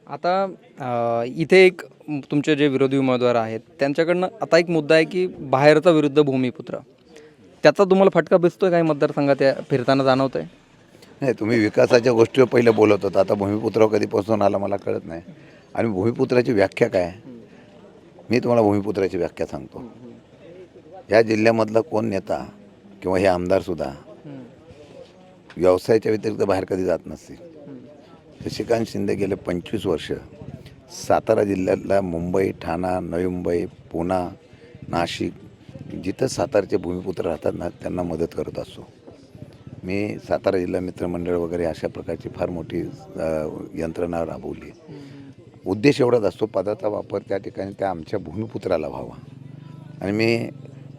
आता इथे एक तुमचे जे विरोधी उमेदवार आहेत त्यांच्याकडनं आता एक मुद्दा आहे की बाहेरचा विरुद्ध भूमिपुत्र, त्याचा तुम्हाला फटका बसतोय काही मतदारसंघात फिरताना जाणवत आहे? नाही, तुम्ही विकासाच्या गोष्टीवर पहिले बोलत होता, आता भूमिपुत्रावर कधीपासून आला मला कळत नाही. आणि भूमिपुत्राची व्याख्या काय आहे? मी तुम्हाला भूमिपुत्राची व्याख्या सांगतो. या जिल्ह्यामधला कोण नेता किंवा हे आमदारसुद्धा व्यवसायाच्या व्यतिरिक्त बाहेर कधी जात नसतील. शशिकांत शिंदे गेले 25 वर्ष सातारा जिल्ह्यातला मुंबई, ठाणा, नवी मुंबई, पुणा, नाशिक जिथं सातारचे भूमिपुत्र राहतात ना त्यांना मदत करत असतो. मी सातारा जिल्हा मित्रमंडळ वगैरे अशा प्रकारची फार मोठी यंत्रणा राबवली. उद्देश एवढाच असतो, पदाचा वापर त्या ठिकाणी त्या आमच्या भूमिपुत्राला व्हावा. आणि मी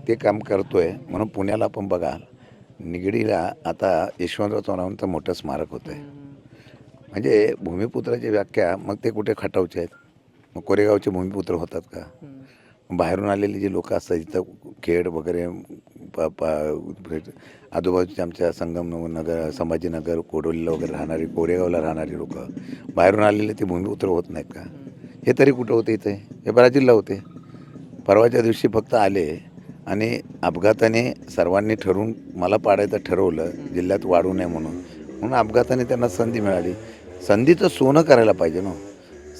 ते काम करतो आहे. म्हणून पुण्याला पण बघा, निगडीला आता यशवंतराव चव्हाणांचं मोठं स्मारक होतं आहे. म्हणजे भूमिपुत्राची व्याख्या मग ते कुठे खटावचे आहेत? मग कोरेगावचे भूमिपुत्र होतात का? बाहेरून आलेली जी लोकं असतात इथं खेड वगैरे आजूबाजूच्या आमच्या संगमनगर, संभाजीनगर, कोडोलीला वगैरे राहणारी, कोरेगावला राहणारी लोकं बाहेरून आलेले ते भूमिपुत्र होत नाहीत का? हे तरी कुठं होते? इथे हे ब्राझीलला होते. परवाच्या दिवशी फक्त आले आणि अपघाताने सर्वांनी ठरवून मला पाडायचं ठरवलं, जिल्ह्यात वाढू नये म्हणून. म्हणून अपघाताने त्यांना संधी मिळाली. संधीचं सोनं करायला पाहिजे ना.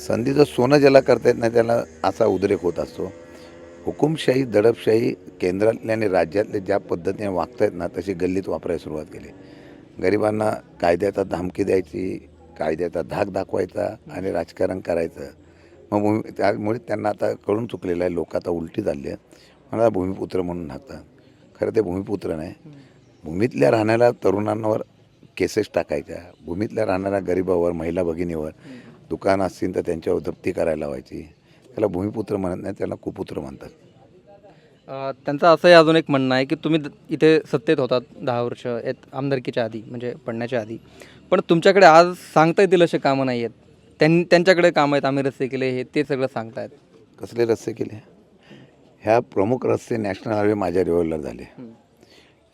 संधीचं सोनं ज्याला करता येत नाही त्याला असा उद्रेक होत असतो. हुकुमशाही, दडपशाही केंद्रातले आणि राज्यातले ज्या पद्धतीने वागतायत ना तशी गल्लीत वापरायला सुरुवात केली. गरिबांना कायद्याचा धमकी द्यायची, कायद्याचा धाक दाखवायचा आणि राजकारण करायचं. मग त्यामुळे त्यांना आता कळून चुकलेलं आहे. लोक आता उलटी झाली आहेत. मला भूमिपुत्र म्हणून हाकतात. खरं ते भूमिपुत्र नाही. भूमीतल्या राहणाऱ्या तरुणांवर केसेस टाकायच्या, भूमीतल्या राहणाऱ्या गरिबावर, महिला भगिनीवर दुकानं असतील तर त्यांच्यावर जप्ती करायला लावायची. त्याला भूमिपुत्र म्हणत नाही, त्याला कुपुत्र म्हणतात. त्यांचं असंही अजून एक म्हणणं आहे की तुम्ही इथे सत्तेत होतात 10 वर्ष आमदारकीच्या आधी, म्हणजे पडण्याच्या आधी, पण तुमच्याकडे आज सांगता येतील असे कामं नाही आहेत. त्यांच्याकडे कामं आहेत, आम्ही रस्ते केले, हे ते सगळं सांगतायत. कसले रस्ते केले? ह्या प्रमुख रस्ते नॅशनल हायवे माझ्या रिव्हॉल्वर झाले.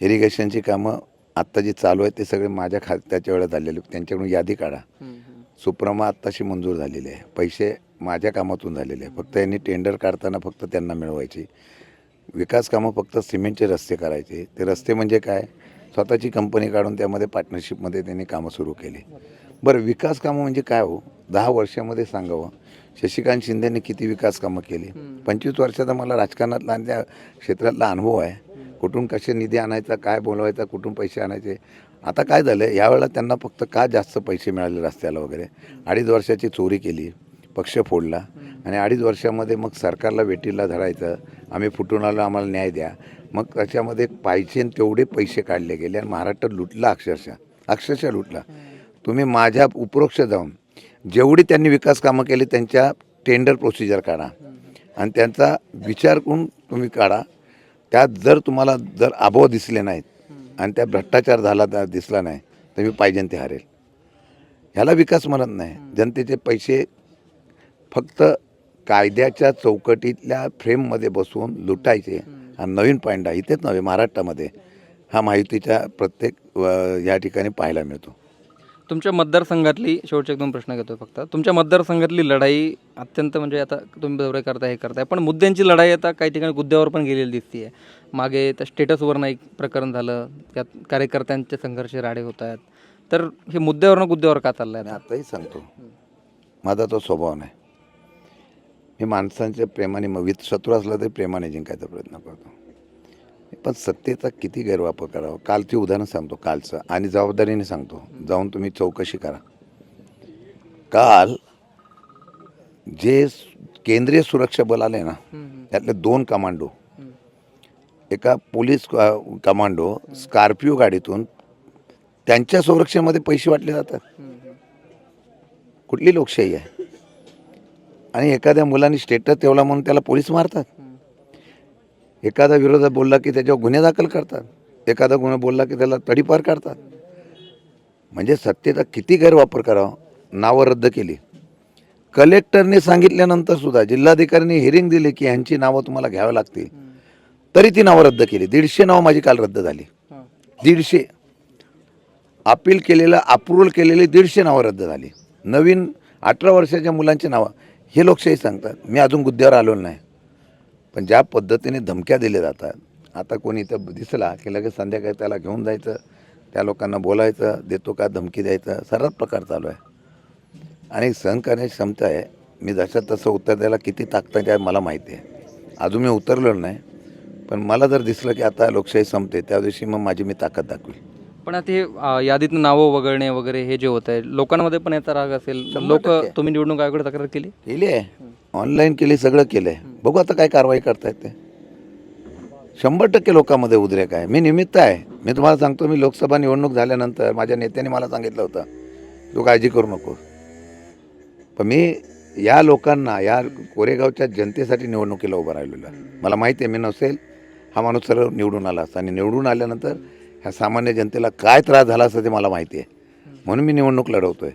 इरिगेशनची कामं आत्ता जी चालू आहेत ते सगळे माझ्या खात्याच्या वेळेला झालेले. त्यांच्याकडून यादी काढा. सुप्रमा आत्ताशी मंजूर झालेली आहे. पैसे माझ्या कामातून झालेले आहे. फक्त यांनी टेंडर काढताना फक्त त्यांना मिळवायची. विकास कामं फक्त सिमेंटचे रस्ते करायचे. ते रस्ते म्हणजे काय? स्वतःची कंपनी काढून त्यामध्ये पार्टनरशिपमध्ये त्यांनी कामं सुरू केली. बरं, विकास कामं म्हणजे काय हो? 10 वर्षामध्ये सांगावं. शशिकांत शिंदेने किती विकास कामं केली? 25 वर्षाचा मला राजकारणातला आणि त्या क्षेत्रातला अनुभव आहे. कुठून कसे निधी आणायचा, काय बोलवायचा, कुठून पैसे आणायचे. आता काय झालं, यावेळेला त्यांना फक्त का जास्त पैसे मिळाले रस्त्याला वगैरे? 2.5 वर्षाची चोरी केली, पक्ष फोडला आणि 2.5 वर्षामध्ये मग सरकारला वेटीला धरायचं. आम्ही फुटून आलो, आम्हाला न्याय द्या. मग त्याच्यामध्ये पाहिजे तेवढे पैसे काढले गेले आणि महाराष्ट्र लुटला, अक्षरशः लुटला. तुम्ही माझ्या उपरोक्ष जाऊन जेवढी त्यांनी विकास कामं केली त्यांच्या टेंडर प्रोसिजर काढा आणि त्यांचा विचार करून तुम्ही काढा. त्यात जर तुम्हाला अभाव दिसले नाहीत आणि त्या भ्रष्टाचार झाला दिसला नाही तर मी पाहिजे ते हरेल. ह्याला विकास म्हणत नाही. जनतेचे पैसे फक्त कायद्याच्या चौकटीतल्या फ्रेममध्ये बसवून लुटायचे. हा नवीन पॉईंट आहे. इथेच नव्हे, महाराष्ट्रामध्ये हा महायुतीच्या प्रत्येक या ठिकाणी पाहायला मिळतो. तुमच्या मतदारसंघातली शेवटचे 1-2 प्रश्न घेतो फक्त. तुमच्या मतदारसंघातली लढाई अत्यंत, म्हणजे आता तुम्ही दौरे करताय, हे करताय, पण मुद्द्यांची लढाई आता काही ठिकाणी मुद्द्यावर पण गेलेली दिसते आहे. मागे त्या स्टेटसवरनं एक प्रकरण झालं, त्यात कार्यकर्त्यांचे संघर्ष राडे होत आहेत. तर हे मुद्द्यावर का चाललं आहे? आताही सांगतो, माझा तो स्वभाव नाही. मी माणसांच्या प्रेमाने, मग शत्रू असला तरी प्रेमाने जिंकायचा प्रयत्न करतो. पण सत्तेचा किती गैरवापर करावा. कालची उदाहरण सांगतो, कालचं, आणि जबाबदारीने सांगतो. जाऊन तुम्ही चौकशी करा. काल जे केंद्रीय सुरक्षा बल आले ना, त्यातले 2 कमांडो, एका पोलीस कमांडो स्कॉर्पिओ गाडीतून त्यांच्या संरक्षणामध्ये पैसे वाटले जातात. कुठली लोकशाही आहे? आणि एखाद्या मुलांनी स्टेटस ठेवला म्हणून त्याला पोलीस मारतात. एखादा विरोधात बोलला की त्याच्यावर गुन्हे दाखल करतात. एखादा गुन्हा बोलला की त्याला तडीपार काढतात. म्हणजे सत्तेचा किती गैरवापर करावा. नावं रद्द केली. कलेक्टरने सांगितल्यानंतर सुद्धा जिल्हाधिकाऱ्यांनी हिअरिंग दिली की ह्यांची नावं तुम्हाला घ्यावी लागतील, तरी ती नावं रद्द केली. 150 नावं माझी काल रद्द झाली. 150 अपील केलेलं, अप्रूव्हल केलेली 150 नावं रद्द झाली. नवीन 18 वर्षाच्या मुलांची नावं हे लोकशाही सांगतात. मी अजून गुद्द्यावर आलो नाही. पण ज्या पद्धतीने धमक्या दिल्या जातात, आता कोणी इथं दिसला की लगेच संध्याकाळी त्याला घेऊन जायचं, त्या लोकांना बोलायचं, देतो का धमकी द्यायचं, सर्रास प्रकार चालू आहे. आणि सहन करण्याची क्षमता आहे. मी जसं तसं उत्तर द्यायला किती ताकद आहे मला माहिती आहे. अजून मी उतरलो नाही. पण मला जर दिसलं की आता लोकशाही संपते, त्या दिवशी मग माझी मी ताकद दाखवेल. पण आता हे यादीतून नावं वगळणे वगैरे हे जे होत आहे, लोकांमध्ये पण याचा राग असेल. 100% तुम्ही निवडणूक आयोगाकडे तक्रार केली? केली आहे, ऑनलाईन केली, सगळं केलं आहे. बघू आता काय कारवाई करतायत ते. 100% लोकांमध्ये उद्रेक आहे. मी निमित्त आहे. मी तुम्हाला सांगतो, मी लोकसभा निवडणूक झाल्यानंतर माझ्या नेत्याने मला सांगितलं होतं, तू काळजी करू नको. पण मी या लोकांना, या कोरेगावच्या जनतेसाठी निवडणुकीला उभं राहिलेलो आहे. मला माहिती आहे, मी नसेल हा माणूस सर्व निवडून आला असता. आणि निवडून आल्यानंतर ह्या सामान्य जनतेला काय त्रास झाला असं ते मला माहिती आहे. म्हणून मी निवडणूक लढवतो आहे.